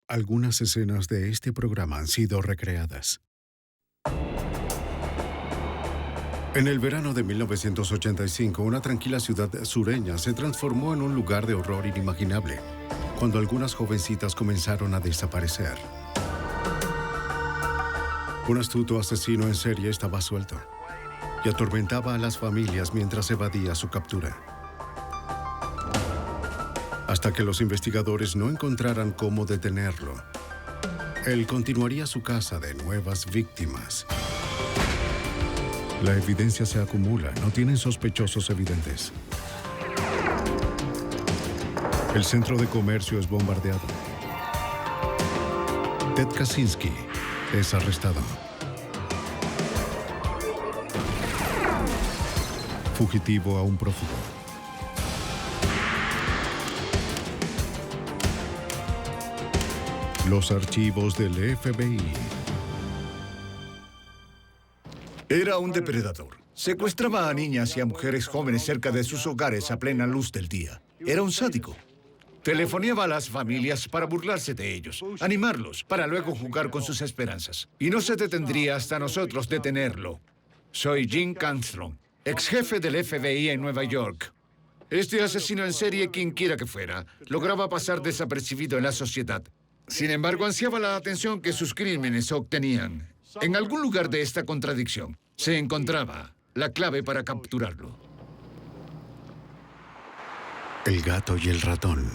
Algunas escenas de este programa han sido recreadas. En el verano de 1985, una tranquila ciudad sureña se transformó en un lugar de horror inimaginable, cuando algunas jovencitas comenzaron a desaparecer. Un astuto asesino en serie estaba suelto y atormentaba a las familias mientras evadía su captura. Hasta que los investigadores no encontraran cómo detenerlo, él continuaría su caza de nuevas víctimas. La evidencia se acumula, no tienen sospechosos evidentes. El centro de comercio es bombardeado. Ted Kaczynski es arrestado. Fugitivo a un prófugo. Los archivos del FBI. Era un depredador. Secuestraba a niñas y a mujeres jóvenes cerca de sus hogares a plena luz del día. Era un sádico. Telefoneaba a las familias para burlarse de ellos, animarlos, para luego jugar con sus esperanzas. Y no se detendría hasta nosotros detenerlo. Soy Jim Canstrom, ex jefe del FBI en Nueva York. Este asesino en serie, quien quiera que fuera, lograba pasar desapercibido en la sociedad. Sin embargo, ansiaba la atención que sus crímenes obtenían. En algún lugar de esta contradicción se encontraba la clave para capturarlo. El gato y el ratón.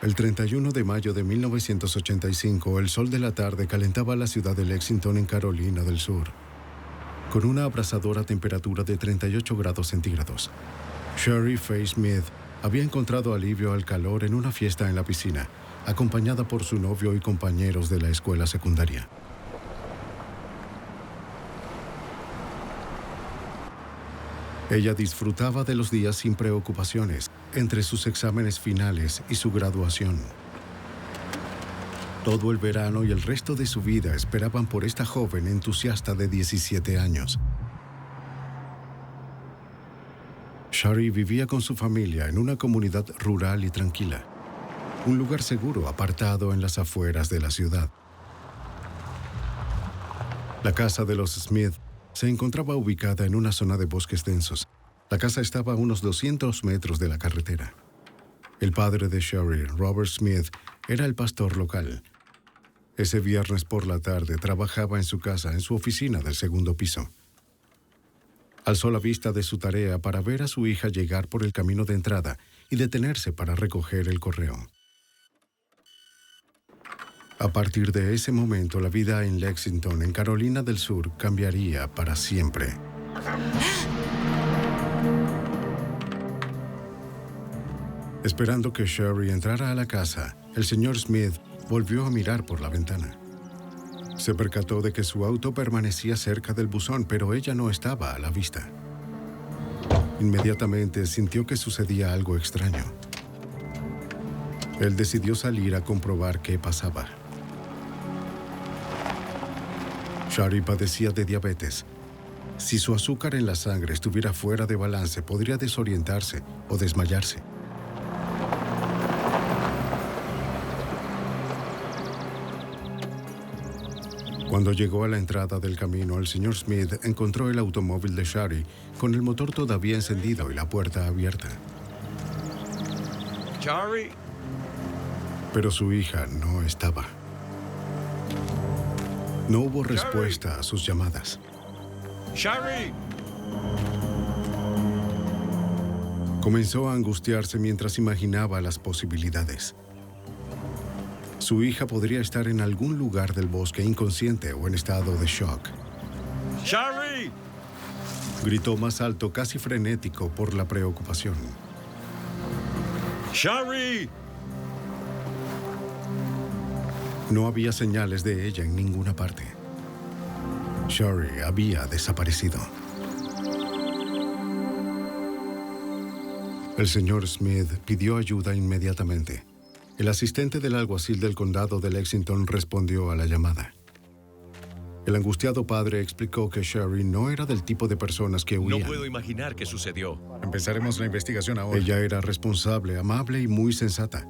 El 31 de mayo de 1985, el sol de la tarde calentaba la ciudad de Lexington en Carolina del Sur, con una abrasadora temperatura de 38 grados centígrados. Sherry Faye Smith había encontrado alivio al calor en una fiesta en la piscina, acompañada por su novio y compañeros de la escuela secundaria. Ella disfrutaba de los días sin preocupaciones, entre sus exámenes finales y su graduación. Todo el verano y el resto de su vida esperaban por esta joven entusiasta de 17 años. Shari vivía con su familia en una comunidad rural y tranquila, un lugar seguro apartado en las afueras de la ciudad. La casa de los Smith se encontraba ubicada en una zona de bosques densos. La casa estaba a unos 200 metros de la carretera. El padre de Shari, Robert Smith, era el pastor local. Ese viernes por la tarde trabajaba en su casa, en su oficina del segundo piso. Alzó la vista de su tarea para ver a su hija llegar por el camino de entrada y detenerse para recoger el correo. A partir de ese momento, la vida en Lexington, en Carolina del Sur, cambiaría para siempre. Esperando que Sherry entrara a la casa, el señor Smith volvió a mirar por la ventana. Se percató de que su auto permanecía cerca del buzón, pero ella no estaba a la vista. Inmediatamente sintió que sucedía algo extraño. Él decidió salir a comprobar qué pasaba. Shari padecía de diabetes. Si su azúcar en la sangre estuviera fuera de balance, podría desorientarse o desmayarse. Cuando llegó a la entrada del camino, el señor Smith encontró el automóvil de Shari con el motor todavía encendido y la puerta abierta. Shari. Pero su hija no estaba. No hubo respuesta a sus llamadas. Shari. Comenzó a angustiarse mientras imaginaba las posibilidades. Su hija podría estar en algún lugar del bosque inconsciente o en estado de shock. ¡Shari! Gritó más alto, casi frenético por la preocupación. ¡Shari! No había señales de ella en ninguna parte. Shari había desaparecido. El señor Smith pidió ayuda inmediatamente. El asistente del alguacil del condado de Lexington respondió a la llamada. El angustiado padre explicó que Shari no era del tipo de personas que huían. No puedo imaginar qué sucedió. Empezaremos la investigación ahora. Ella era responsable, amable y muy sensata.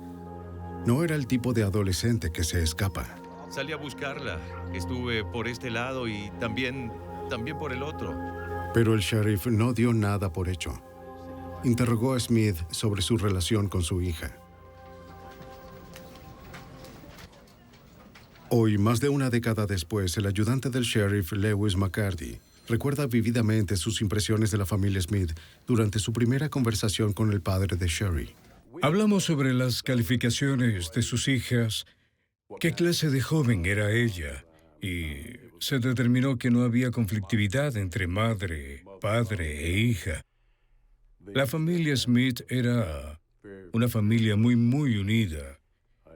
No era el tipo de adolescente que se escapa. Salí a buscarla. Estuve por este lado y también por el otro. Pero el sheriff no dio nada por hecho. Interrogó a Smith sobre su relación con su hija. Hoy, más de una década después, el ayudante del sheriff, Lewis McCarty, recuerda vívidamente sus impresiones de la familia Smith durante su primera conversación con el padre de Sherry. Hablamos sobre las calificaciones de sus hijas, qué clase de joven era ella, y se determinó que no había conflictividad entre madre, padre e hija. La familia Smith era una familia muy unida,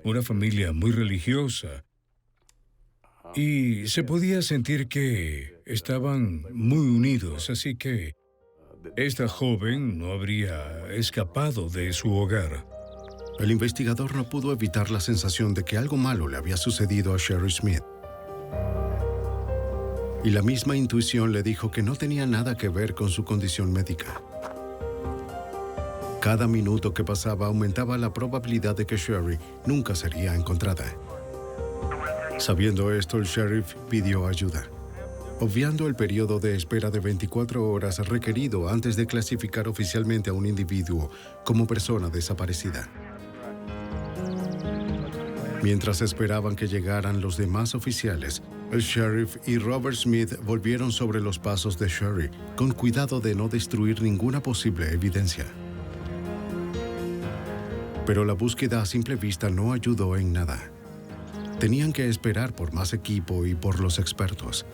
una familia muy religiosa, y se podía sentir que estaban muy unidos, así que esta joven no habría escapado de su hogar. El investigador no pudo evitar la sensación de que algo malo le había sucedido a Sherry Smith. Y la misma intuición le dijo que no tenía nada que ver con su condición médica. Cada minuto que pasaba aumentaba la probabilidad de que Sherry nunca sería encontrada. Sabiendo esto, el sheriff pidió ayuda, obviando el periodo de espera de 24 horas requerido antes de clasificar oficialmente a un individuo como persona desaparecida. Mientras esperaban que llegaran los demás oficiales, el sheriff y Robert Smith volvieron sobre los pasos de Sherry, con cuidado de no destruir ninguna posible evidencia. Pero la búsqueda a simple vista no ayudó en nada. Tenían que esperar por más equipo y por los expertos.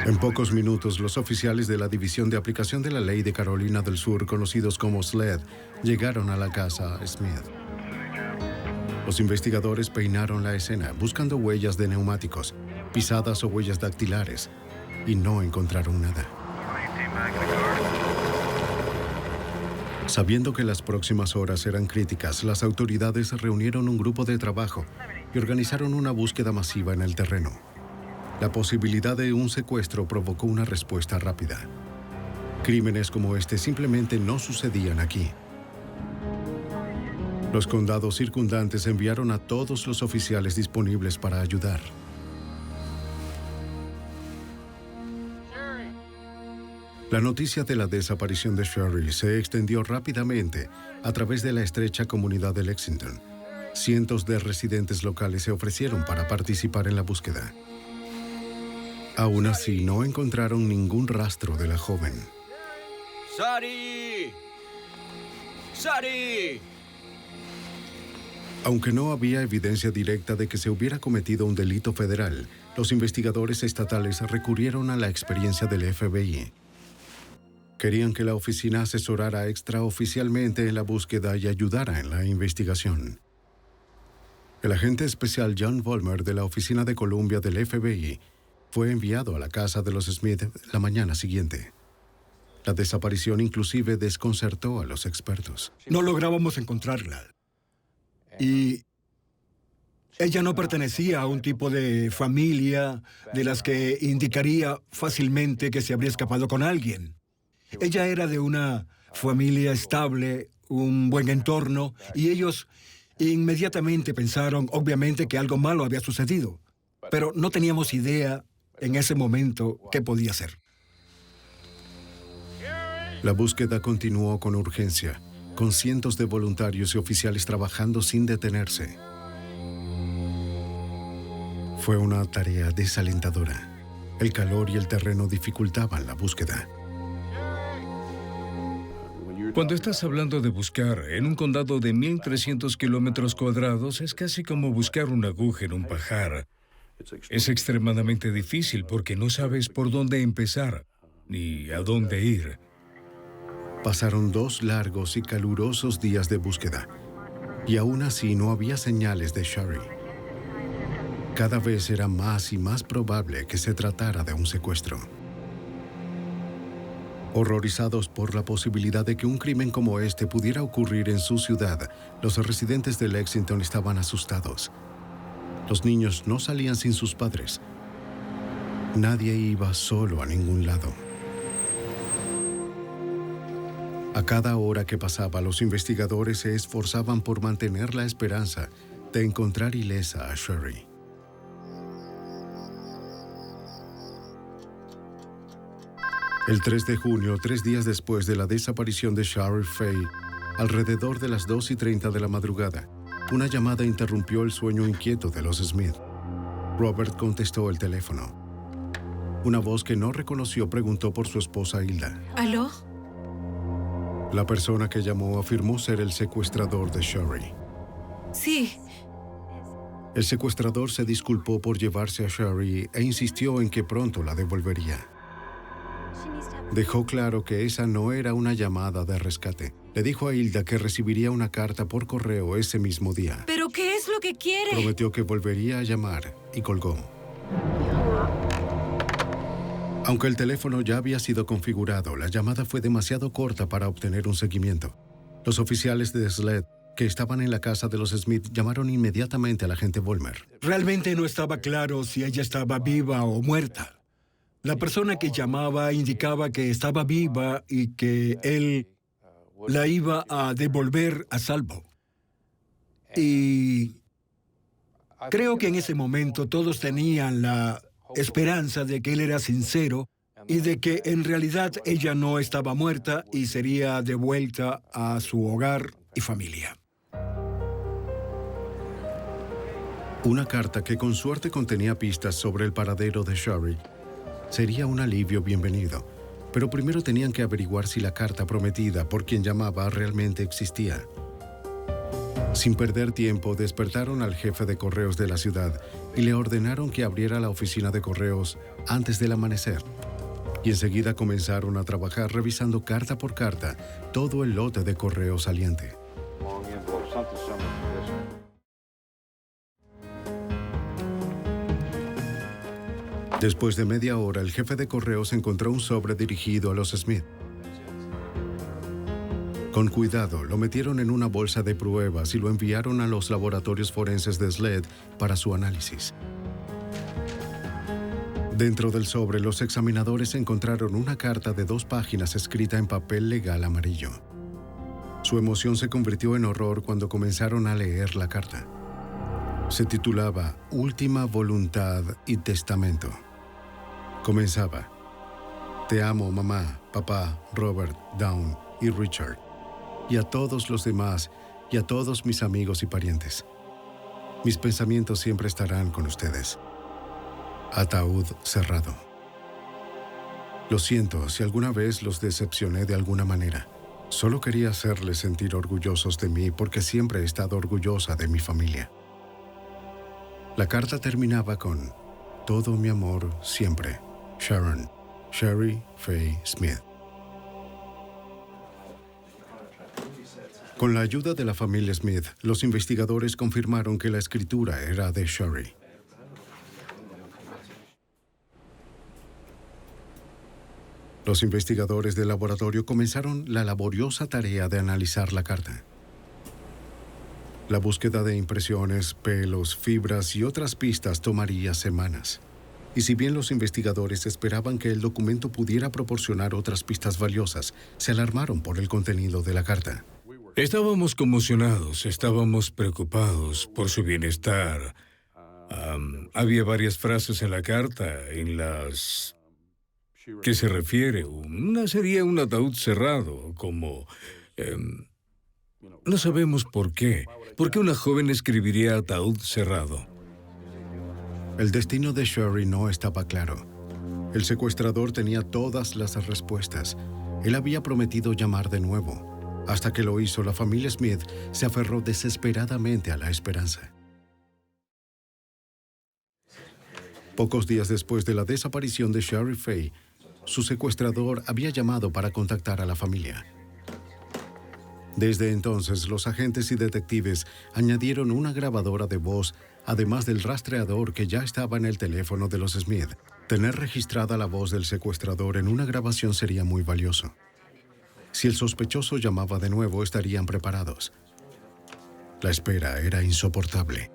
En pocos minutos, los oficiales de la División de Aplicación de la Ley de Carolina del Sur, conocidos como SLED, llegaron a la casa Smith. Los investigadores peinaron la escena, buscando huellas de neumáticos, pisadas o huellas dactilares, y no encontraron nada. Sabiendo que las próximas horas eran críticas, las autoridades reunieron un grupo de trabajo y organizaron una búsqueda masiva en el terreno. La posibilidad de un secuestro provocó una respuesta rápida. Crímenes como este simplemente no sucedían aquí. Los condados circundantes enviaron a todos los oficiales disponibles para ayudar. La noticia de la desaparición de Sherry se extendió rápidamente a través de la estrecha comunidad de Lexington. Cientos de residentes locales se ofrecieron para participar en la búsqueda. Aún así, no encontraron ningún rastro de la joven. ¡Sari! ¡Sari! Aunque no había evidencia directa de que se hubiera cometido un delito federal, los investigadores estatales recurrieron a la experiencia del FBI. Querían que la oficina asesorara extraoficialmente en la búsqueda y ayudara en la investigación. El agente especial John Vollmer de la Oficina de Columbia del FBI fue enviado a la casa de los Smith la mañana siguiente. La desaparición inclusive desconcertó a los expertos. No lográbamos encontrarla. Y ella no pertenecía a un tipo de familia de las que indicaría fácilmente que se habría escapado con alguien. Ella era de una familia estable, un buen entorno, y ellos inmediatamente pensaron, obviamente, que algo malo había sucedido. Pero no teníamos idea en ese momento qué podía ser. La búsqueda continuó con urgencia, con cientos de voluntarios y oficiales trabajando sin detenerse. Fue una tarea desalentadora. El calor y el terreno dificultaban la búsqueda. Cuando estás hablando de buscar en un condado de 1,300 kilómetros cuadrados, es casi como buscar una aguja en un pajar. Es extremadamente difícil porque no sabes por dónde empezar ni a dónde ir. Pasaron 2 largos y calurosos días de búsqueda, y aún así no había señales de Sherry. Cada vez era más y más probable que se tratara de un secuestro. Horrorizados por la posibilidad de que un crimen como este pudiera ocurrir en su ciudad, los residentes de Lexington estaban asustados. Los niños no salían sin sus padres. Nadie iba solo a ningún lado. A cada hora que pasaba, los investigadores se esforzaban por mantener la esperanza de encontrar ilesa a Sherry. El 3 de junio, 3 días después de la desaparición de Sherry Fay, alrededor de las 2:30 de la madrugada, una llamada interrumpió el sueño inquieto de los Smith. Robert contestó el teléfono. Una voz que no reconoció preguntó por su esposa Hilda. ¿Aló? La persona que llamó afirmó ser el secuestrador de Sherry. Sí. El secuestrador se disculpó por llevarse a Sherry e insistió en que pronto la devolvería. Dejó claro que esa no era una llamada de rescate. Le dijo a Hilda que recibiría una carta por correo ese mismo día. ¿Pero qué es lo que quiere? Prometió que volvería a llamar y colgó. Aunque el teléfono ya había sido configurado, la llamada fue demasiado corta para obtener un seguimiento. Los oficiales de SLED que estaban en la casa de los Smith llamaron inmediatamente al agente Vollmer. Realmente no estaba claro si ella estaba viva o muerta. La persona que llamaba indicaba que estaba viva y que él la iba a devolver a salvo. Y creo que en ese momento todos tenían la esperanza de que él era sincero y de que en realidad ella no estaba muerta y sería devuelta a su hogar y familia. Una carta que con suerte contenía pistas sobre el paradero de Sherry sería un alivio bienvenido, pero primero tenían que averiguar si la carta prometida por quien llamaba realmente existía. Sin perder tiempo, despertaron al jefe de correos de la ciudad y le ordenaron que abriera la oficina de correos antes del amanecer. Y enseguida comenzaron a trabajar revisando carta por carta todo el lote de correo saliente. Después de media hora, el jefe de correos encontró un sobre dirigido a los Smith. Con cuidado, lo metieron en una bolsa de pruebas y lo enviaron a los laboratorios forenses de SLED para su análisis. Dentro del sobre, los examinadores encontraron una carta de 2 páginas escrita en papel legal amarillo. Su emoción se convirtió en horror cuando comenzaron a leer la carta. Se titulaba Última Voluntad y Testamento. Comenzaba: Te amo, mamá, papá, Robert, Dawn y Richard, y a todos los demás, y a todos mis amigos y parientes. Mis pensamientos siempre estarán con ustedes. Ataúd cerrado. Lo siento si alguna vez los decepcioné de alguna manera. Solo quería hacerles sentir orgullosos de mí porque siempre he estado orgullosa de mi familia. La carta terminaba con: Todo mi amor siempre. Sharon, Sherry Fay Smith. Con la ayuda de la familia Smith, los investigadores confirmaron que la escritura era de Sherry. Los investigadores del laboratorio comenzaron la laboriosa tarea de analizar la carta. La búsqueda de impresiones, pelos, fibras y otras pistas tomaría semanas. Y si bien los investigadores esperaban que el documento pudiera proporcionar otras pistas valiosas, se alarmaron por el contenido de la carta. Estábamos conmocionados, estábamos preocupados por su bienestar. Había varias frases en la carta en las que se refiere. Una sería un ataúd cerrado, como... no sabemos por qué. ¿Por qué una joven escribiría ataúd cerrado? El destino de Sherry no estaba claro. El secuestrador tenía todas las respuestas. Él había prometido llamar de nuevo. Hasta que lo hizo, la familia Smith se aferró desesperadamente a la esperanza. Pocos días después de la desaparición de Sherry Fay, su secuestrador había llamado para contactar a la familia. Desde entonces, los agentes y detectives añadieron una grabadora de voz, además del rastreador que ya estaba en el teléfono de los Smith. Tener registrada la voz del secuestrador en una grabación sería muy valioso. Si el sospechoso llamaba de nuevo, estarían preparados. La espera era insoportable.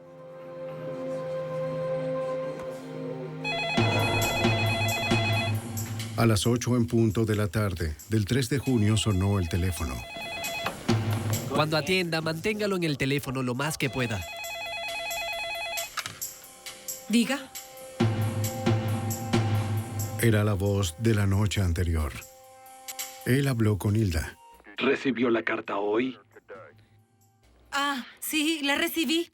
A las 8 en punto de la tarde del 3 de junio sonó el teléfono. Cuando atienda, manténgalo en el teléfono lo más que pueda. Diga. Era la voz de la noche anterior. Él habló con Hilda. ¿Recibió la carta hoy? Ah, sí, la recibí.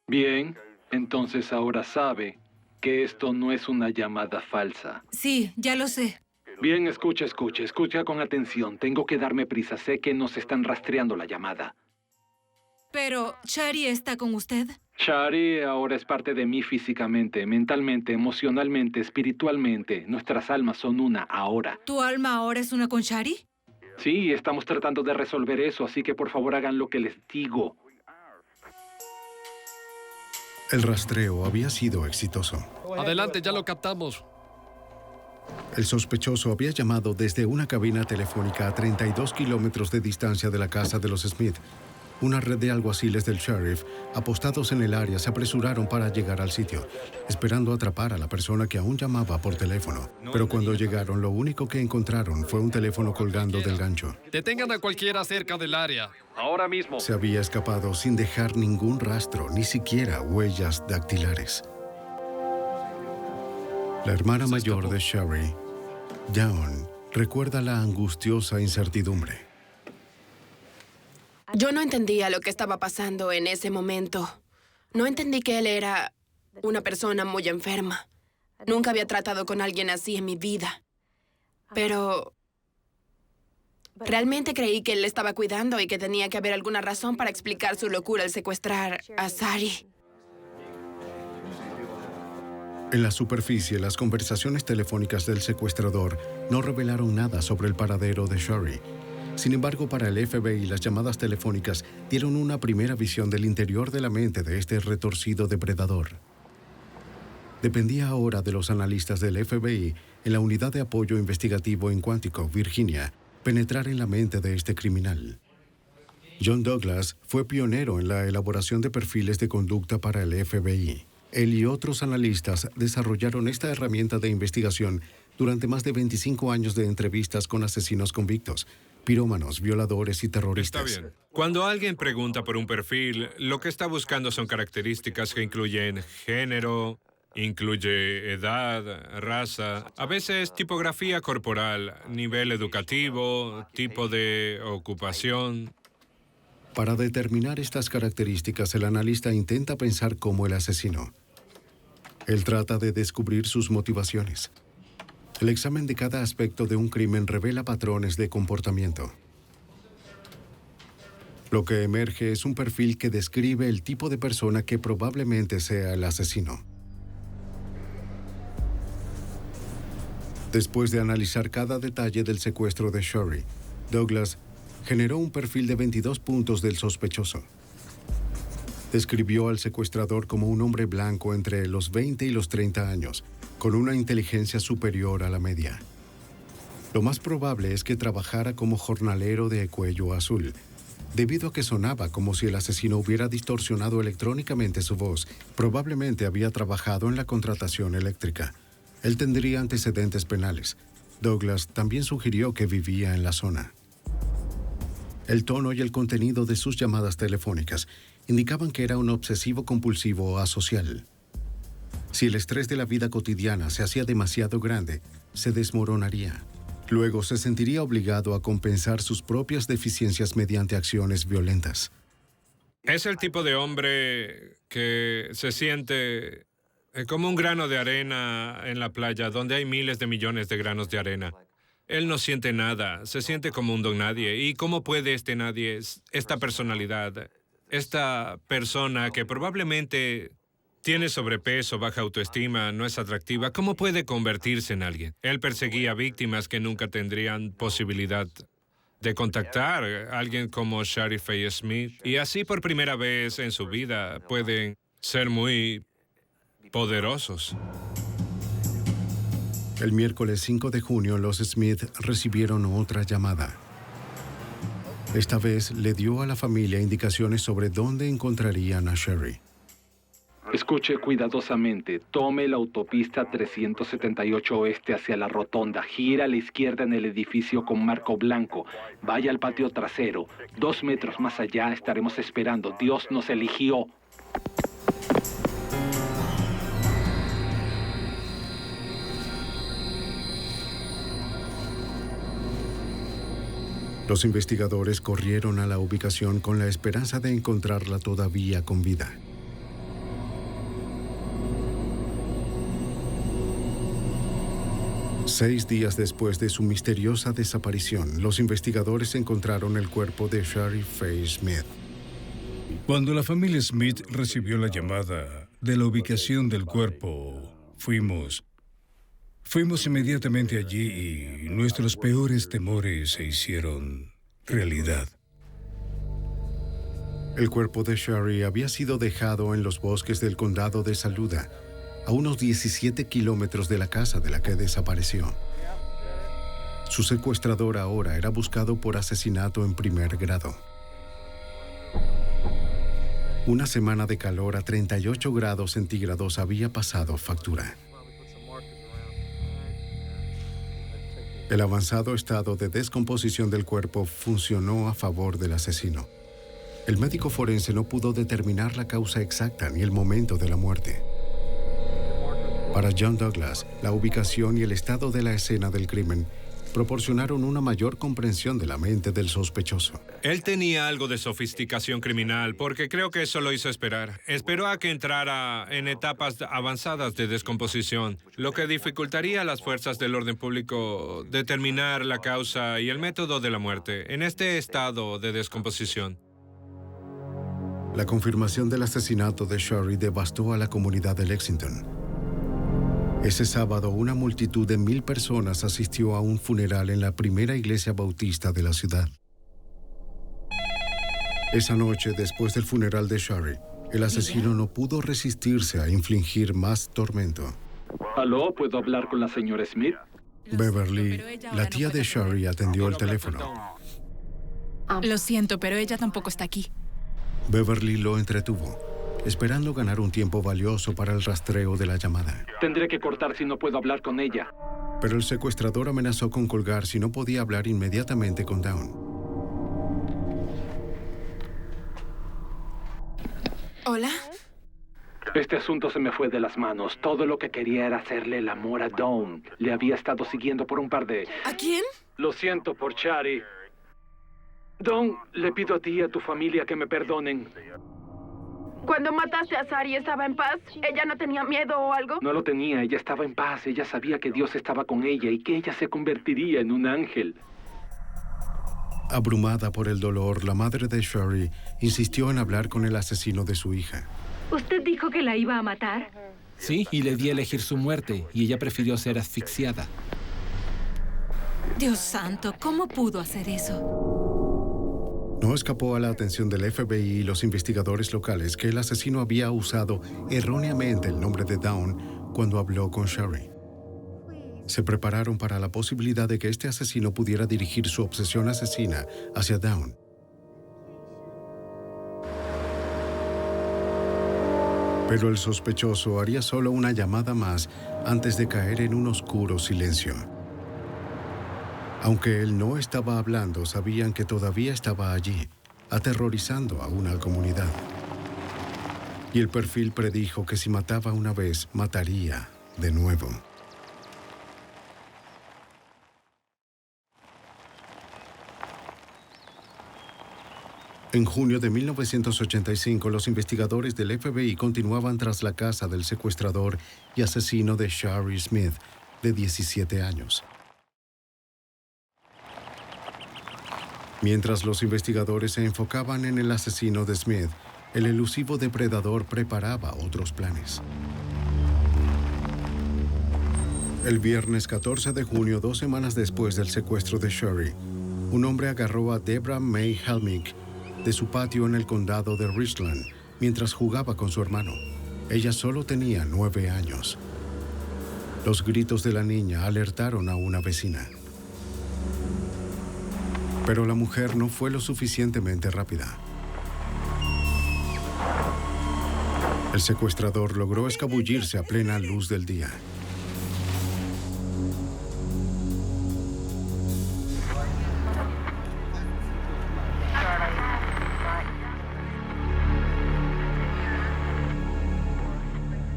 Bien, entonces ahora sabe que esto no es una llamada falsa. Sí, ya lo sé. Bien, escucha con atención. Tengo que darme prisa. Sé que nos están rastreando la llamada. Pero, ¿Shari está con usted? Shari ahora es parte de mí físicamente, mentalmente, emocionalmente, espiritualmente. Nuestras almas son una ahora. ¿Tu alma ahora es una con Shari? Sí, estamos tratando de resolver eso, así que por favor hagan lo que les digo. El rastreo había sido exitoso. Adelante, ya lo captamos. El sospechoso había llamado desde una cabina telefónica a 32 kilómetros de distancia de la casa de los Smith. Una red de alguaciles del sheriff, apostados en el área, se apresuraron para llegar al sitio, esperando atrapar a la persona que aún llamaba por teléfono. Pero cuando llegaron, lo único que encontraron fue un teléfono colgando del gancho. Detengan a cualquiera cerca del área. Ahora mismo. Se había escapado sin dejar ningún rastro, ni siquiera huellas dactilares. La hermana mayor de Shari, Dawn, recuerda la angustiosa incertidumbre. Yo no entendía lo que estaba pasando en ese momento. No entendí que él era una persona muy enferma. Nunca había tratado con alguien así en mi vida. Pero realmente creí que él le estaba cuidando y que tenía que haber alguna razón para explicar su locura al secuestrar a Sari. En la superficie, las conversaciones telefónicas del secuestrador no revelaron nada sobre el paradero de Shari. Sin embargo, para el FBI, las llamadas telefónicas dieron una primera visión del interior de la mente de este retorcido depredador. Dependía ahora de los analistas del FBI en la Unidad de Apoyo Investigativo en Quantico, Virginia, penetrar en la mente de este criminal. John Douglas fue pionero en la elaboración de perfiles de conducta para el FBI. Él y otros analistas desarrollaron esta herramienta de investigación durante más de 25 años de entrevistas con asesinos convictos, pirómanos, violadores y terroristas. Está bien. Cuando alguien pregunta por un perfil, lo que está buscando son características que incluyen género, incluye edad, raza, a veces tipografía corporal, nivel educativo, tipo de ocupación. Para determinar estas características, el analista intenta pensar como el asesino. Él trata de descubrir sus motivaciones. El examen de cada aspecto de un crimen revela patrones de comportamiento. Lo que emerge es un perfil que describe el tipo de persona que probablemente sea el asesino. Después de analizar cada detalle del secuestro de Shari, Douglas generó un perfil de 22 puntos del sospechoso. Describió al secuestrador como un hombre blanco entre los 20 y los 30 años, con una inteligencia superior a la media. Lo más probable es que trabajara como jornalero de cuello azul, debido a que sonaba como si el asesino hubiera distorsionado electrónicamente su voz. Probablemente había trabajado en la contratación eléctrica. Él tendría antecedentes penales. Douglas también sugirió que vivía en la zona. El tono y el contenido de sus llamadas telefónicas indicaban que era un obsesivo compulsivo asocial. Si el estrés de la vida cotidiana se hacía demasiado grande, se desmoronaría. Luego se sentiría obligado a compensar sus propias deficiencias mediante acciones violentas. Es el tipo de hombre que se siente como un grano de arena en la playa, donde hay miles de millones de granos de arena. Él no siente nada, se siente como un don nadie. ¿Y cómo puede este nadie, esta personalidad, esta persona que probablemente tiene sobrepeso, baja autoestima, no es atractiva, cómo puede convertirse en alguien? Él perseguía víctimas que nunca tendrían posibilidad de contactar a alguien como Shari Faye Smith. Y así por primera vez en su vida pueden ser muy poderosos. El miércoles 5 de junio, los Smith recibieron otra llamada. Esta vez le dio a la familia indicaciones sobre dónde encontrarían a Shari. Escuche cuidadosamente. Tome la autopista 378 oeste hacia la rotonda. Gira a la izquierda en el edificio con marco blanco. Vaya al patio trasero. 2 metros más allá estaremos esperando. Dios nos eligió. Los investigadores corrieron a la ubicación con la esperanza de encontrarla todavía con vida. Seis días después de su misteriosa desaparición, los investigadores encontraron el cuerpo de Shari Faye Smith. Cuando la familia Smith recibió la llamada de la ubicación del cuerpo, fuimos inmediatamente allí y nuestros peores temores se hicieron realidad. El cuerpo de Shari había sido dejado en los bosques del condado de Saluda, a unos 17 kilómetros de la casa de la que desapareció. Su secuestrador ahora era buscado por asesinato en primer grado. Una semana de calor a 38 grados centígrados había pasado factura. El avanzado estado de descomposición del cuerpo funcionó a favor del asesino. El médico forense no pudo determinar la causa exacta ni el momento de la muerte. Para John Douglas, la ubicación y el estado de la escena del crimen proporcionaron una mayor comprensión de la mente del sospechoso. Él tenía algo de sofisticación criminal, porque creo que eso lo hizo esperar. Esperó a que entrara en etapas avanzadas de descomposición, lo que dificultaría a las fuerzas del orden público determinar la causa y el método de la muerte en este estado de descomposición. La confirmación del asesinato de Shari devastó a la comunidad de Lexington. Ese sábado, una multitud de 1,000 personas asistió a un funeral en la primera iglesia bautista de la ciudad. Esa noche, después del funeral de Shari, el asesino no pudo resistirse a infligir más tormento. ¿Aló? ¿Puedo hablar con la señora Smith? Beverly, la tía de Shari, atendió el teléfono. Lo siento, pero ella tampoco está aquí. Beverly lo entretuvo, esperando ganar un tiempo valioso para el rastreo de la llamada. Tendré que cortar si no puedo hablar con ella. Pero el secuestrador amenazó con colgar si no podía hablar inmediatamente con Dawn. ¿Hola? Este asunto se me fue de las manos. Todo lo que quería era hacerle el amor a Dawn. Le había estado siguiendo por un par de... ¿A quién? Lo siento por Shari. Dawn, le pido a ti y a tu familia que me perdonen. Cuando mataste a Shari, ¿estaba en paz? ¿Ella no tenía miedo o algo? No lo tenía, ella estaba en paz. Ella sabía que Dios estaba con ella y que ella se convertiría en un ángel. Abrumada por el dolor, la madre de Shari insistió en hablar con el asesino de su hija. ¿Usted dijo que la iba a matar? Sí, y le di a elegir su muerte, y ella prefirió ser asfixiada. Dios santo, ¿cómo pudo hacer eso? No escapó a la atención del FBI y los investigadores locales que el asesino había usado erróneamente el nombre de Dawn cuando habló con Shari. Se prepararon para la posibilidad de que este asesino pudiera dirigir su obsesión asesina hacia Dawn. Pero el sospechoso haría solo una llamada más antes de caer en un oscuro silencio. Aunque él no estaba hablando, sabían que todavía estaba allí, aterrorizando a una comunidad. Y el perfil predijo que si mataba una vez, mataría de nuevo. En junio de 1985, los investigadores del FBI continuaban tras la casa del secuestrador y asesino de Shari Smith, de 17 años. Mientras los investigadores se enfocaban en el asesino de Smith, el elusivo depredador preparaba otros planes. El viernes 14 de junio, 2 semanas después del secuestro de Shari, un hombre agarró a Deborah May Helmick de su patio en el condado de Richland mientras jugaba con su hermano. Ella solo tenía 9 años. Los gritos de la niña alertaron a una vecina. Pero la mujer no fue lo suficientemente rápida. El secuestrador logró escabullirse a plena luz del día.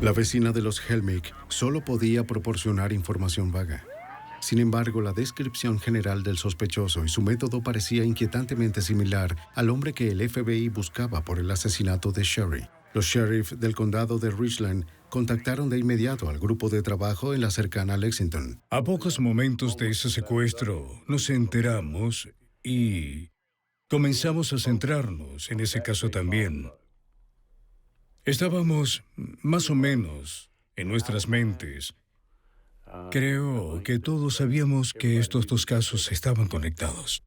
La vecina de los Helmick solo podía proporcionar información vaga. Sin embargo, la descripción general del sospechoso y su método parecía inquietantemente similar al hombre que el FBI buscaba por el asesinato de Sherry. Los sheriffs del condado de Richland contactaron de inmediato al grupo de trabajo en la cercana Lexington. A pocos momentos de ese secuestro nos enteramos y comenzamos a centrarnos en ese caso también. Estábamos más o menos en nuestras mentes. Creo que todos sabíamos que estos dos casos estaban conectados.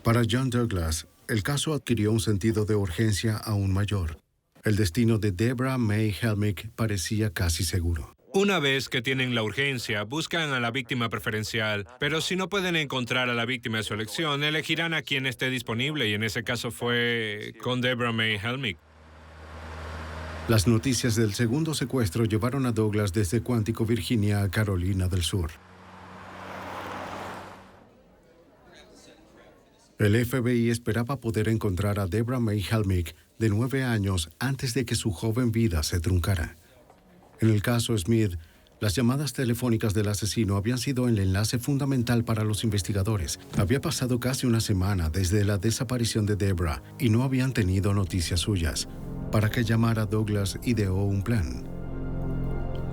Para John Douglas, el caso adquirió un sentido de urgencia aún mayor. El destino de Deborah May Helmick parecía casi seguro. Una vez que tienen la urgencia, buscan a la víctima preferencial, pero si no pueden encontrar a la víctima de su elección, elegirán a quien esté disponible, y en ese caso fue con Deborah May Helmick. Las noticias del segundo secuestro llevaron a Douglas desde Quantico, Virginia, a Carolina del Sur. El FBI esperaba poder encontrar a Deborah May Helmick, de 9 años, antes de que su joven vida se truncara. En el caso Smith, las llamadas telefónicas del asesino habían sido el enlace fundamental para los investigadores. Había pasado casi una semana desde la desaparición de Deborah y no habían tenido noticias suyas. Para que llamara, Douglas ideó un plan.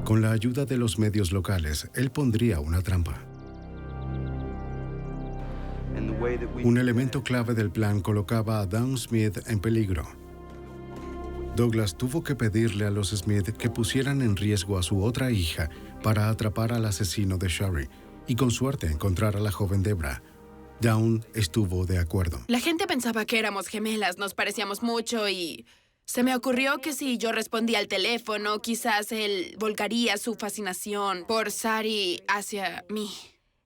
Con la ayuda de los medios locales, él pondría una trampa. Un elemento clave del plan colocaba a Dawn Smith en peligro. Douglas tuvo que pedirle a los Smith que pusieran en riesgo a su otra hija para atrapar al asesino de Sherry y con suerte encontrar a la joven Deborah. Dawn estuvo de acuerdo. La gente pensaba que éramos gemelas, nos parecíamos mucho y se me ocurrió que si yo respondía al teléfono, quizás él volcaría su fascinación por Sari hacia mí.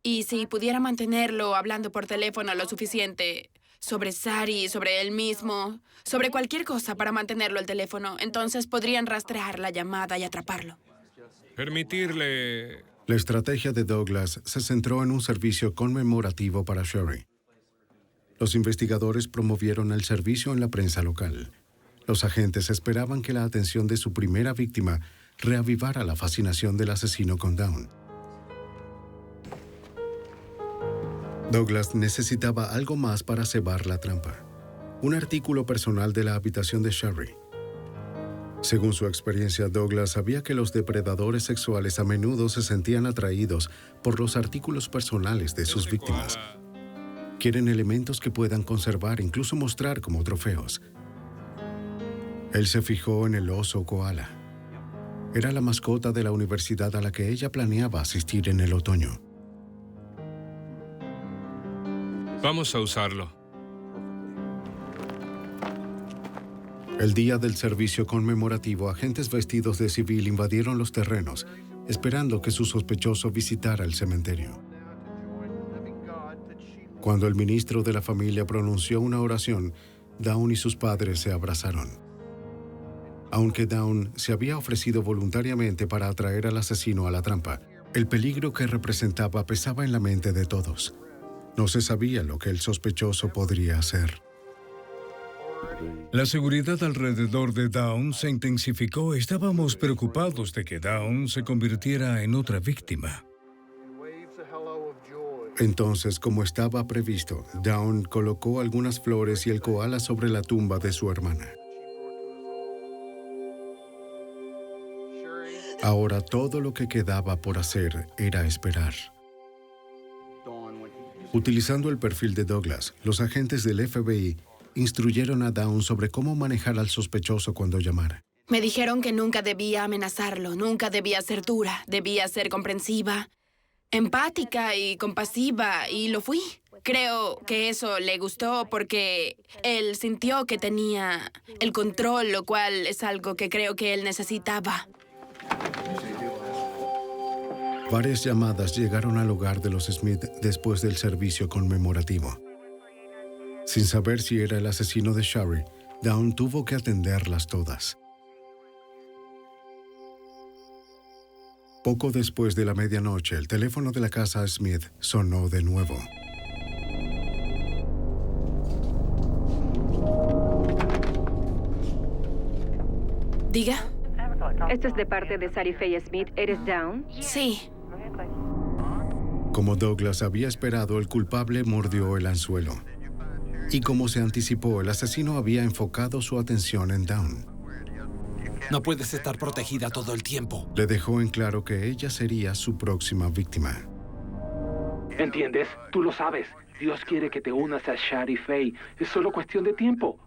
Y si pudiera mantenerlo hablando por teléfono lo suficiente sobre Sari, sobre él mismo, sobre cualquier cosa para mantenerlo al teléfono, entonces podrían rastrear la llamada y atraparlo. Permitirle... La estrategia de Douglas se centró en un servicio conmemorativo para Sherry. Los investigadores promovieron el servicio en la prensa local. Los agentes esperaban que la atención de su primera víctima reavivara la fascinación del asesino con Dawn. Douglas necesitaba algo más para cebar la trampa. Un artículo personal de la habitación de Sherry. Según su experiencia, Douglas sabía que los depredadores sexuales a menudo se sentían atraídos por los artículos personales de sus víctimas. Quieren elementos que puedan conservar, incluso mostrar como trofeos. Él se fijó en el oso koala. Era la mascota de la universidad a la que ella planeaba asistir en el otoño. Vamos a usarlo. El día del servicio conmemorativo, agentes vestidos de civil invadieron los terrenos, esperando que su sospechoso visitara el cementerio. Cuando el ministro de la familia pronunció una oración, Dawn y sus padres se abrazaron. Aunque Dawn se había ofrecido voluntariamente para atraer al asesino a la trampa, el peligro que representaba pesaba en la mente de todos. No se sabía lo que el sospechoso podría hacer. La seguridad alrededor de Dawn se intensificó. Estábamos preocupados de que Dawn se convirtiera en otra víctima. Entonces, como estaba previsto, Dawn colocó algunas flores y el koala sobre la tumba de su hermana. Ahora todo lo que quedaba por hacer era esperar. Utilizando el perfil de Douglas, los agentes del FBI instruyeron a Dawn sobre cómo manejar al sospechoso cuando llamara. Me dijeron que nunca debía amenazarlo, nunca debía ser dura, debía ser comprensiva, empática y compasiva, y lo fui. Creo que eso le gustó porque él sintió que tenía el control, lo cual es algo que creo que él necesitaba. Varias llamadas llegaron al hogar de los Smith después del servicio conmemorativo. Sin saber si era el asesino de Sherry, Dawn tuvo que atenderlas todas. Poco después de la medianoche, el teléfono de la casa Smith sonó de nuevo. Diga. Esto es de parte de Sari Faye Smith. ¿Eres Dawn? Sí. Como Douglas había esperado, el culpable mordió el anzuelo. Y como se anticipó, el asesino había enfocado su atención en Dawn. No puedes estar protegida todo el tiempo. Le dejó en claro que ella sería su próxima víctima. ¿Entiendes? Tú lo sabes. Dios quiere que te unas a Shari Faye. Es solo cuestión de tiempo.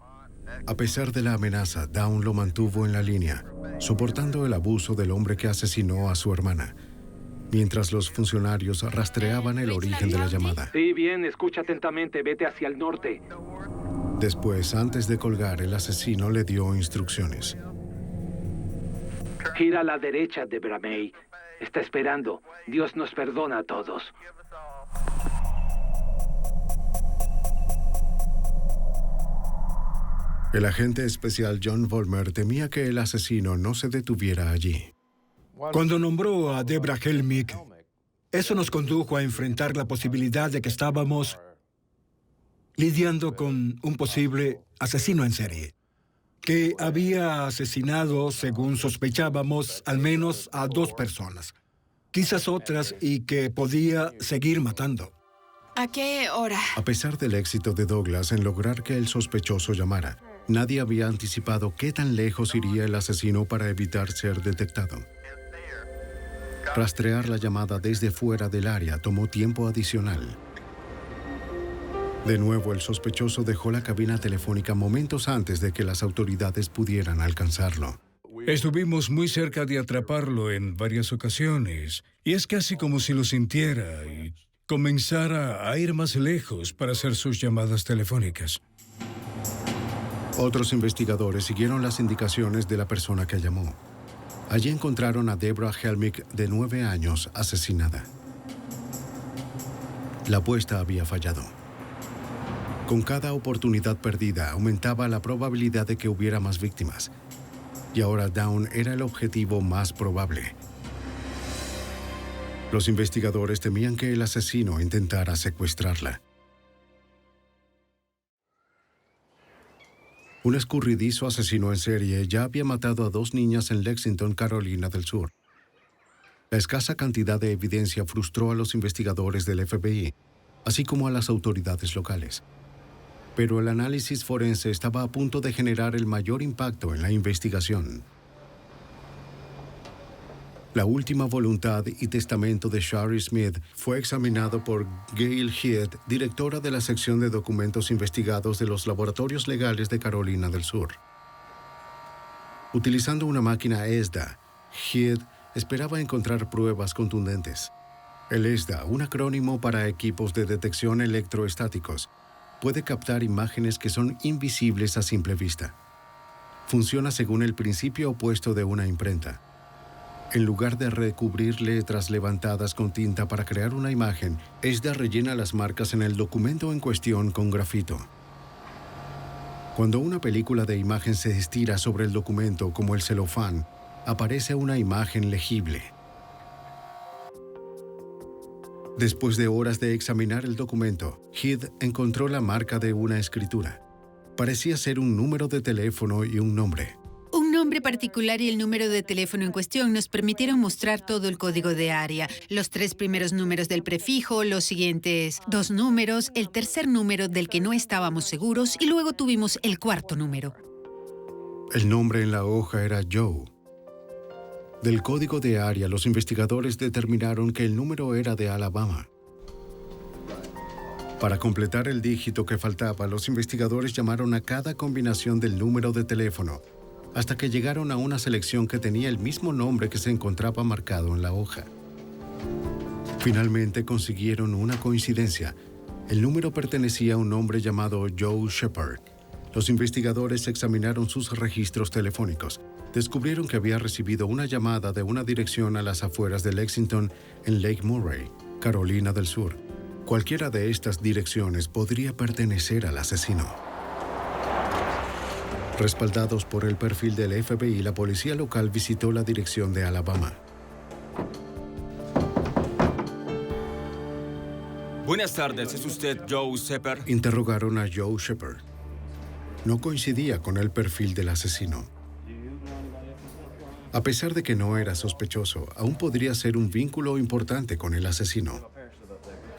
A pesar de la amenaza, Dawn lo mantuvo en la línea, soportando el abuso del hombre que asesinó a su hermana, mientras los funcionarios rastreaban el origen de la llamada. Sí, bien, escucha atentamente. Vete hacia el norte. Después, antes de colgar, el asesino le dio instrucciones. Gira a la derecha, Debra May. Está esperando. Dios nos perdona a todos. El agente especial John Vollmer temía que el asesino no se detuviera allí. Cuando nombró a Debra Helmick, eso nos condujo a enfrentar la posibilidad de que estábamos lidiando con un posible asesino en serie, que había asesinado, según sospechábamos, al menos a 2 personas, quizás otras, y que podía seguir matando. ¿A qué hora? A pesar del éxito de Douglas en lograr que el sospechoso llamara, nadie había anticipado qué tan lejos iría el asesino para evitar ser detectado. Rastrear la llamada desde fuera del área tomó tiempo adicional. De nuevo, el sospechoso dejó la cabina telefónica momentos antes de que las autoridades pudieran alcanzarlo. Estuvimos muy cerca de atraparlo en varias ocasiones, y es casi como si lo sintiera y comenzara a ir más lejos para hacer sus llamadas telefónicas. Otros investigadores siguieron las indicaciones de la persona que llamó. Allí encontraron a Debra Helmick, de 9 años, asesinada. La apuesta había fallado. Con cada oportunidad perdida, aumentaba la probabilidad de que hubiera más víctimas. Y ahora Dawn era el objetivo más probable. Los investigadores temían que el asesino intentara secuestrarla. Un escurridizo asesino en serie ya había matado a 2 niñas en Lexington, Carolina del Sur. La escasa cantidad de evidencia frustró a los investigadores del FBI, así como a las autoridades locales. Pero el análisis forense estaba a punto de generar el mayor impacto en la investigación. La última voluntad y testamento de Shari Smith fue examinado por Gail Head, directora de la sección de documentos investigados de los laboratorios legales de Carolina del Sur. Utilizando una máquina ESDA, Head esperaba encontrar pruebas contundentes. El ESDA, un acrónimo para equipos de detección electroestáticos, puede captar imágenes que son invisibles a simple vista. Funciona según el principio opuesto de una imprenta. En lugar de recubrir letras levantadas con tinta para crear una imagen, ESDA rellena las marcas en el documento en cuestión con grafito. Cuando una película de imagen se estira sobre el documento como el celofán, aparece una imagen legible. Después de horas de examinar el documento, Head encontró la marca de una escritura. Parecía ser un número de teléfono y un nombre. Un nombre particular y el número de teléfono en cuestión nos permitieron mostrar todo el código de área, los 3 primeros números del prefijo, los siguientes 2 números, el tercer número del que no estábamos seguros y luego tuvimos el 4º número. El nombre en la hoja era Joe. Del código de área, los investigadores determinaron que el número era de Alabama. Para completar el dígito que faltaba, los investigadores llamaron a cada combinación del número de teléfono, hasta que llegaron a una selección que tenía el mismo nombre que se encontraba marcado en la hoja. Finalmente consiguieron una coincidencia. El número pertenecía a un hombre llamado Joe Shepard. Los investigadores examinaron sus registros telefónicos. Descubrieron que había recibido una llamada de una dirección a las afueras de Lexington, en Lake Murray, Carolina del Sur. Cualquiera de estas direcciones podría pertenecer al asesino. Respaldados por el perfil del FBI, la policía local visitó la dirección de Alabama. Buenas tardes, ¿es usted Joe Shepard? Interrogaron a Joe Shepard. No coincidía con el perfil del asesino. A pesar de que no era sospechoso, aún podría ser un vínculo importante con el asesino.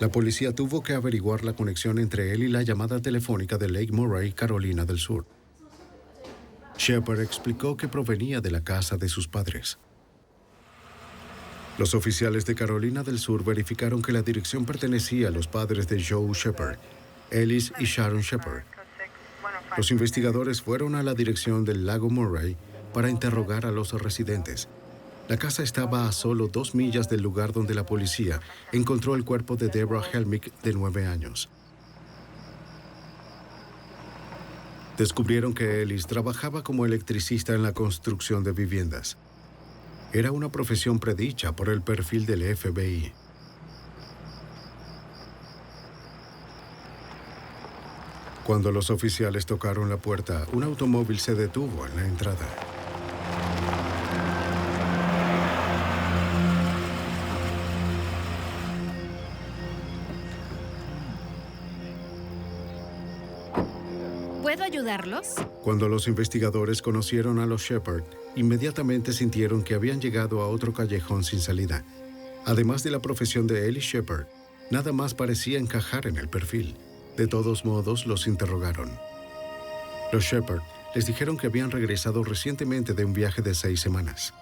La policía tuvo que averiguar la conexión entre él y la llamada telefónica de Lake Murray, Carolina del Sur. Shepard explicó que provenía de la casa de sus padres. Los oficiales de Carolina del Sur verificaron que la dirección pertenecía a los padres de Joe Shepard, Ellis y Sharon Shepard. Los investigadores fueron a la dirección del lago Murray para interrogar a los residentes. La casa estaba a solo 2 millas del lugar donde la policía encontró el cuerpo de Deborah Helmick, de 9 años. Descubrieron que Ellis trabajaba como electricista en la construcción de viviendas. Era una profesión predicha por el perfil del FBI. Cuando los oficiales tocaron la puerta, un automóvil se detuvo en la entrada. ¿Puedo ayudarlos? Cuando los investigadores conocieron a los Shepard, inmediatamente sintieron que habían llegado a otro callejón sin salida. Además de la profesión de Ellis Shepard, nada más parecía encajar en el perfil. De todos modos, los interrogaron. Los Shepard les dijeron que habían regresado recientemente de un viaje de 6 semanas.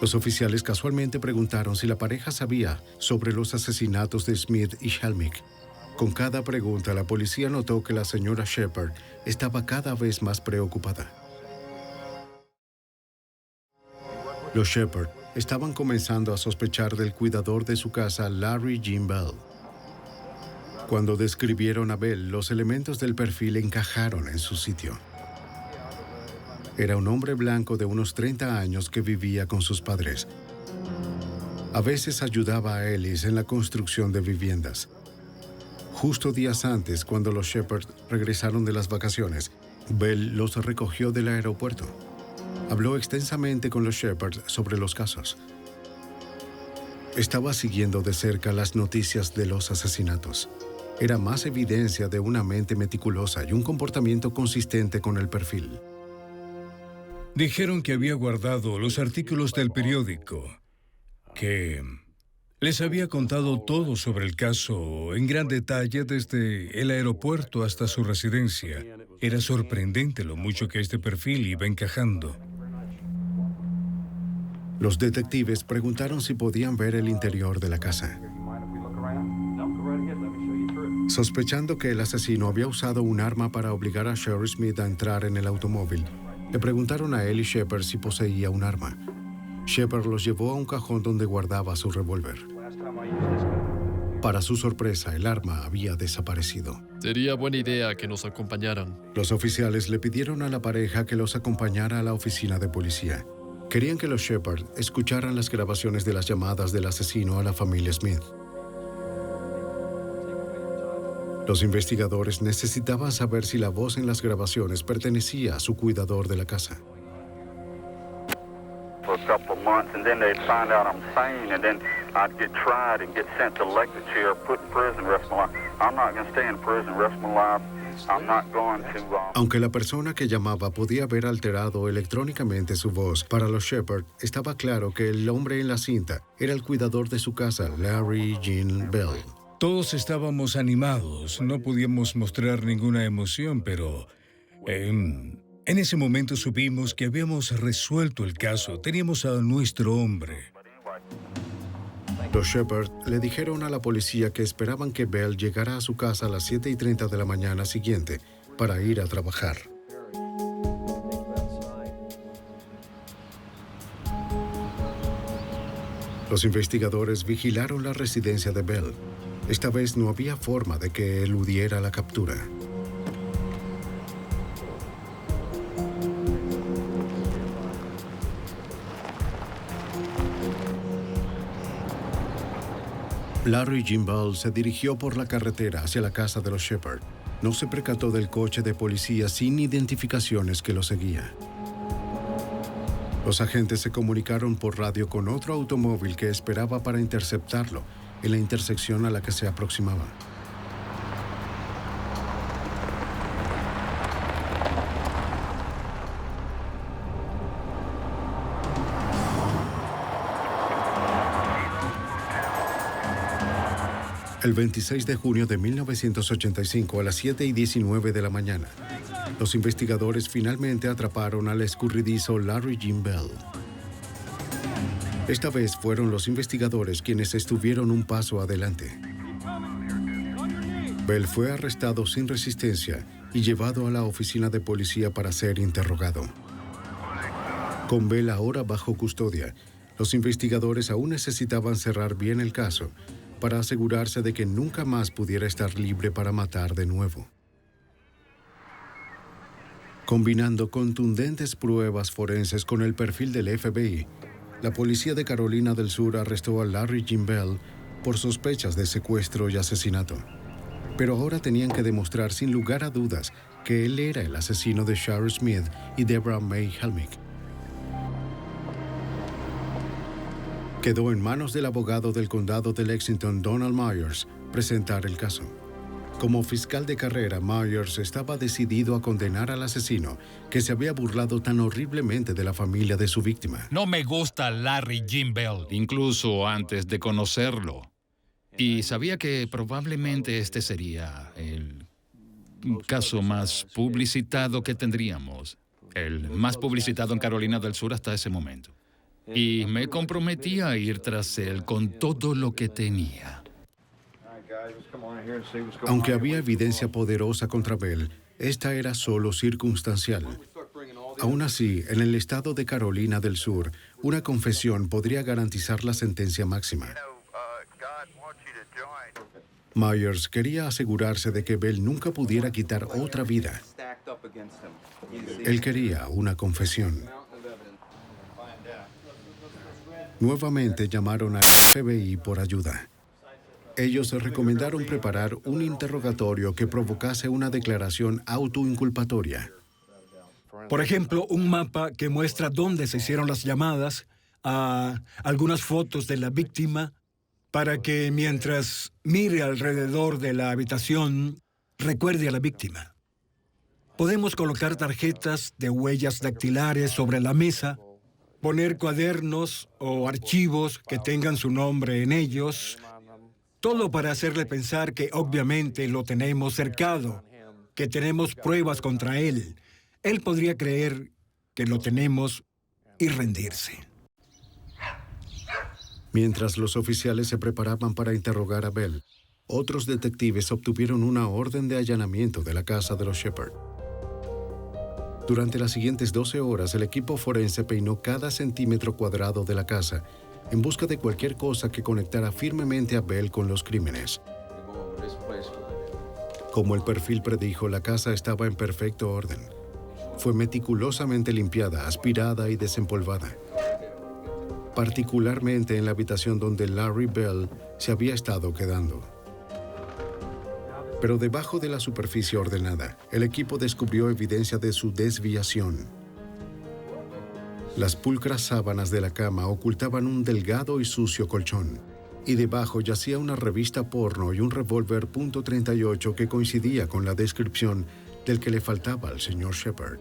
Los oficiales casualmente preguntaron si la pareja sabía sobre los asesinatos de Smith y Helmick. Con cada pregunta, la policía notó que la señora Shepard estaba cada vez más preocupada. Los Shepard estaban comenzando a sospechar del cuidador de su casa, Larry Gene Bell. Cuando describieron a Bell, los elementos del perfil encajaron en su sitio. Era un hombre blanco de unos 30 años que vivía con sus padres. A veces ayudaba a Ellis en la construcción de viviendas. Justo días antes, cuando los Shepard regresaron de las vacaciones, Bell los recogió del aeropuerto. Habló extensamente con los Shepard sobre los casos. Estaba siguiendo de cerca las noticias de los asesinatos. Era más evidencia de una mente meticulosa y un comportamiento consistente con el perfil. Dijeron que había guardado los artículos del periódico, que les había contado todo sobre el caso en gran detalle desde el aeropuerto hasta su residencia. Era sorprendente lo mucho que este perfil iba encajando. Los detectives preguntaron si podían ver el interior de la casa. Sospechando que el asesino había usado un arma para obligar a Sherry Smith a entrar en el automóvil, le preguntaron a Ellis Shepard si poseía un arma. Shepard los llevó a un cajón donde guardaba su revólver. Para su sorpresa, el arma había desaparecido. Sería buena idea que nos acompañaran. Los oficiales le pidieron a la pareja que los acompañara a la oficina de policía. Querían que los Shepard escucharan las grabaciones de las llamadas del asesino a la familia Smith. Los investigadores necesitaban saber si la voz en las grabaciones pertenecía a su cuidador de la casa. For a couple of months, and then they'd find out I'm sane, and then I'd get tried and get sent to electric chair, put in prison, rest of my life. I'm not going to stay in prison, rest of my life. I'm not going to. Aunque la persona que llamaba podía haber alterado electrónicamente su voz, para los Shepard estaba claro que el hombre en la cinta era el cuidador de su casa, Larry Gene Bell. Todos estábamos animados, no podíamos mostrar ninguna emoción, pero en ese momento supimos que habíamos resuelto el caso. Teníamos a nuestro hombre. Los Shepard le dijeron a la policía que esperaban que Bell llegara a su casa a las 7:30 de la mañana siguiente para ir a trabajar. Los investigadores vigilaron la residencia de Bell. Esta vez no había forma de que eludiera la captura. Larry Gene Bell se dirigió por la carretera hacia la casa de los Shepard. No se percató del coche de policía sin identificaciones que lo seguía. Los agentes se comunicaron por radio con otro automóvil que esperaba para interceptarlo, en la intersección a la que se aproximaba. El 26 de junio de 1985 a las 7:19 de la mañana, los investigadores finalmente atraparon al escurridizo Larry Jim Bell. Esta vez fueron los investigadores quienes estuvieron un paso adelante. Bell fue arrestado sin resistencia y llevado a la oficina de policía para ser interrogado. Con Bell ahora bajo custodia, los investigadores aún necesitaban cerrar bien el caso para asegurarse de que nunca más pudiera estar libre para matar de nuevo. Combinando contundentes pruebas forenses con el perfil del FBI, la policía de Carolina del Sur arrestó a Larry Jim Bell por sospechas de secuestro y asesinato. Pero ahora tenían que demostrar sin lugar a dudas que él era el asesino de Shari Smith y Deborah May Helmick. Quedó en manos del abogado del condado de Lexington, Donald Myers, presentar el caso. Como fiscal de carrera, Myers estaba decidido a condenar al asesino que se había burlado tan horriblemente de la familia de su víctima. No me gusta Larry Jim Bell. Incluso antes de conocerlo. Y sabía que probablemente este sería el caso más publicitado que tendríamos. El más publicitado en Carolina del Sur hasta ese momento. Y me comprometí a ir tras él con todo lo que tenía. Aunque había evidencia poderosa contra Bell, esta era solo circunstancial. Aún así, en el estado de Carolina del Sur, una confesión podría garantizar la sentencia máxima. Myers quería asegurarse de que Bell nunca pudiera quitar otra vida. Él quería una confesión. Nuevamente llamaron al FBI por ayuda. Ellos recomendaron preparar un interrogatorio que provocase una declaración autoinculpatoria. Por ejemplo, un mapa que muestra dónde se hicieron las llamadas, algunas fotos de la víctima, para que mientras mire alrededor de la habitación, recuerde a la víctima. Podemos colocar tarjetas de huellas dactilares sobre la mesa, poner cuadernos o archivos que tengan su nombre en ellos, todo para hacerle pensar que obviamente lo tenemos cercado, que tenemos pruebas contra él. Él podría creer que lo tenemos y rendirse. Mientras los oficiales se preparaban para interrogar a Bell, otros detectives obtuvieron una orden de allanamiento de la casa de los Shepard. Durante las siguientes 12 horas, el equipo forense peinó cada centímetro cuadrado de la casa en busca de cualquier cosa que conectara firmemente a Bell con los crímenes. Como el perfil predijo, la casa estaba en perfecto orden. Fue meticulosamente limpiada, aspirada y desempolvada. Particularmente en la habitación donde Larry Bell se había estado quedando. Pero debajo de la superficie ordenada, el equipo descubrió evidencia de su desviación. Las pulcras sábanas de la cama ocultaban un delgado y sucio colchón, y debajo yacía una revista porno y un revólver .38 que coincidía con la descripción del que le faltaba al señor Shepard.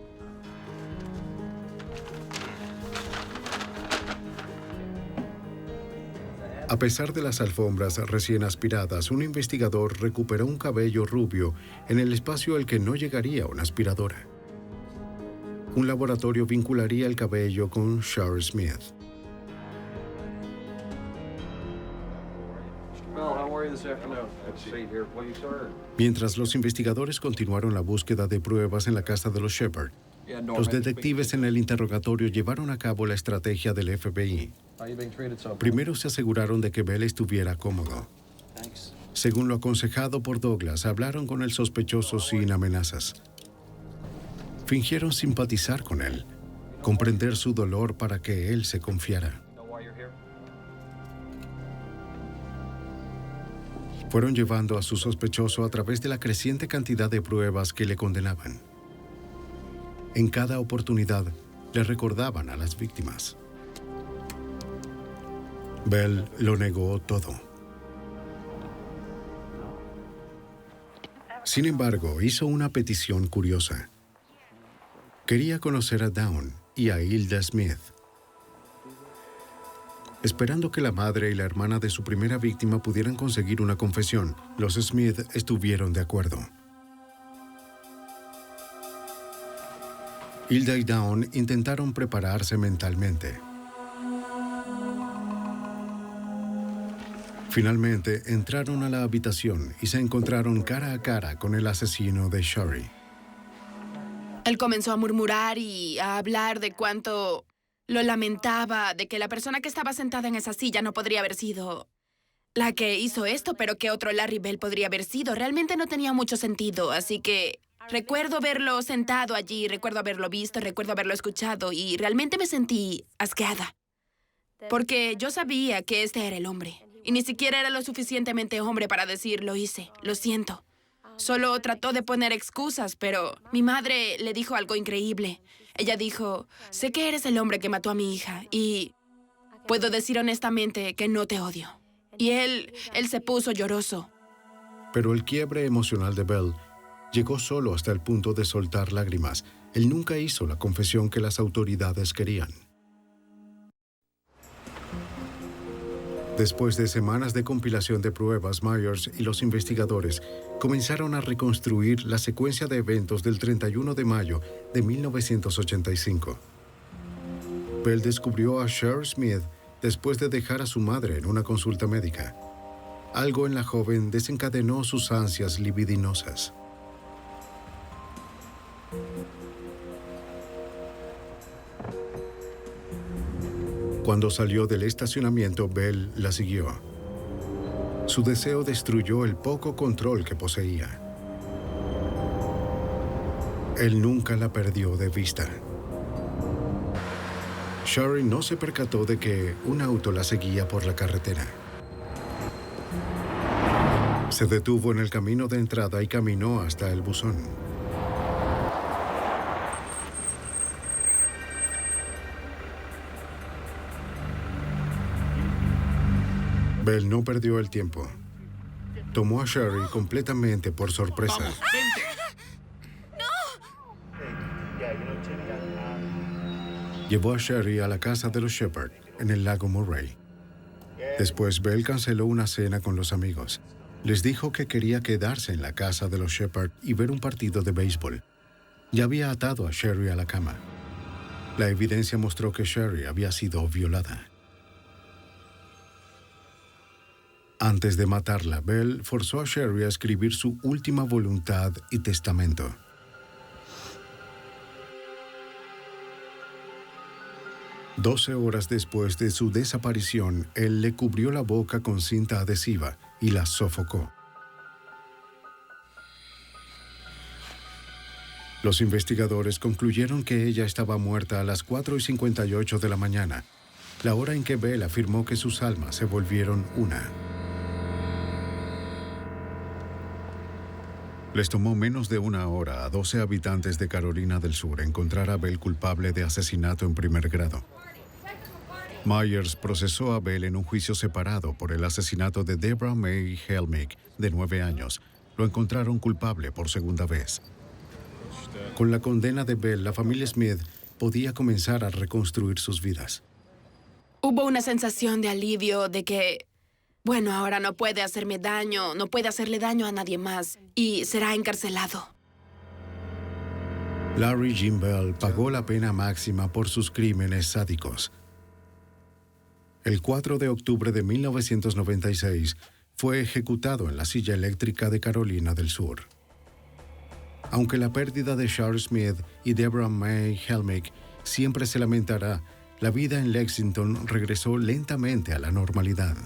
A pesar de las alfombras recién aspiradas, un investigador recuperó un cabello rubio en el espacio al que no llegaría una aspiradora. Un laboratorio vincularía el cabello con Shari Smith. Mientras los investigadores continuaron la búsqueda de pruebas en la casa de los Shepard, los detectives en el interrogatorio llevaron a cabo la estrategia del FBI. Primero se aseguraron de que Bell estuviera cómodo. Según lo aconsejado por Douglas, hablaron con el sospechoso sin amenazas. Fingieron simpatizar con él, comprender su dolor para que él se confiara. Fueron llevando a su sospechoso a través de la creciente cantidad de pruebas que le condenaban. En cada oportunidad, le recordaban a las víctimas. Bell lo negó todo. Sin embargo, hizo una petición curiosa. Quería conocer a Dawn y a Hilda Smith. Esperando que la madre y la hermana de su primera víctima pudieran conseguir una confesión, los Smith estuvieron de acuerdo. Hilda y Dawn intentaron prepararse mentalmente. Finalmente, entraron a la habitación y se encontraron cara a cara con el asesino de Sherry. Él comenzó a murmurar y a hablar de cuánto lo lamentaba, de que la persona que estaba sentada en esa silla no podría haber sido la que hizo esto, pero que otro Larry Bell podría haber sido. Realmente no tenía mucho sentido, así que recuerdo verlo sentado allí, recuerdo haberlo visto, recuerdo haberlo escuchado y realmente me sentí asqueada. Porque yo sabía que este era el hombre. Y ni siquiera era lo suficientemente hombre para decir, lo hice, lo siento. Solo trató de poner excusas, pero mi madre le dijo algo increíble. Ella dijo, sé que eres el hombre que mató a mi hija y puedo decir honestamente que no te odio. Y él se puso lloroso. Pero el quiebre emocional de Bell llegó solo hasta el punto de soltar lágrimas. Él nunca hizo la confesión que las autoridades querían. Después de semanas de compilación de pruebas, Myers y los investigadores comenzaron a reconstruir la secuencia de eventos del 31 de mayo de 1985. Bell descubrió a Sherry Smith después de dejar a su madre en una consulta médica. Algo en la joven desencadenó sus ansias libidinosas. Cuando salió del estacionamiento, Bell la siguió. Su deseo destruyó el poco control que poseía. Él nunca la perdió de vista. Sherry no se percató de que un auto la seguía por la carretera. Se detuvo en el camino de entrada y caminó hasta el buzón. Bell no perdió el tiempo. Tomó a Sherry completamente por sorpresa. ¡Vamos, Llevó a Sherry a la casa de los Shepard, en el lago Murray. Después, Bell canceló una cena con los amigos. Les dijo que quería quedarse en la casa de los Shepard y ver un partido de béisbol. Ya había atado a Sherry a la cama. La evidencia mostró que Sherry había sido violada. Antes de matarla, Bell forzó a Sherry a escribir su última voluntad y testamento. Doce horas después de su desaparición, él le cubrió la boca con cinta adhesiva y la sofocó. Los investigadores concluyeron que ella estaba muerta a las 4:58 de la mañana, la hora en que Bell afirmó que sus almas se volvieron una. Les tomó menos de una hora a 12 habitantes de Carolina del Sur encontrar a Bell culpable de asesinato en primer grado. Myers procesó a Bell en un juicio separado por el asesinato de Deborah May Helmick, de 9 años. Lo encontraron culpable por segunda vez. Con la condena de Bell, la familia Smith podía comenzar a reconstruir sus vidas. Hubo una sensación de alivio de que, bueno, ahora no puede hacerme daño, no puede hacerle daño a nadie más y será encarcelado. Larry Jim Bell pagó la pena máxima por sus crímenes sádicos. El 4 de octubre de 1996 fue ejecutado en la silla eléctrica de Carolina del Sur. Aunque la pérdida de Sherry Smith y Deborah May Helmick siempre se lamentará, la vida en Lexington regresó lentamente a la normalidad.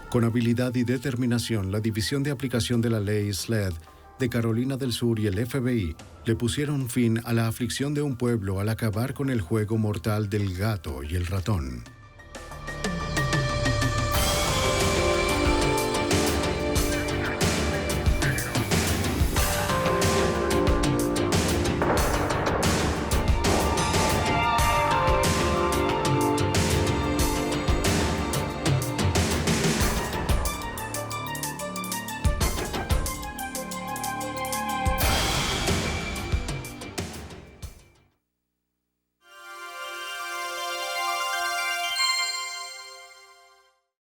Con habilidad y determinación, la División de Aplicación de la Ley SLED de Carolina del Sur y el FBI le pusieron fin a la aflicción de un pueblo al acabar con el juego mortal del gato y el ratón.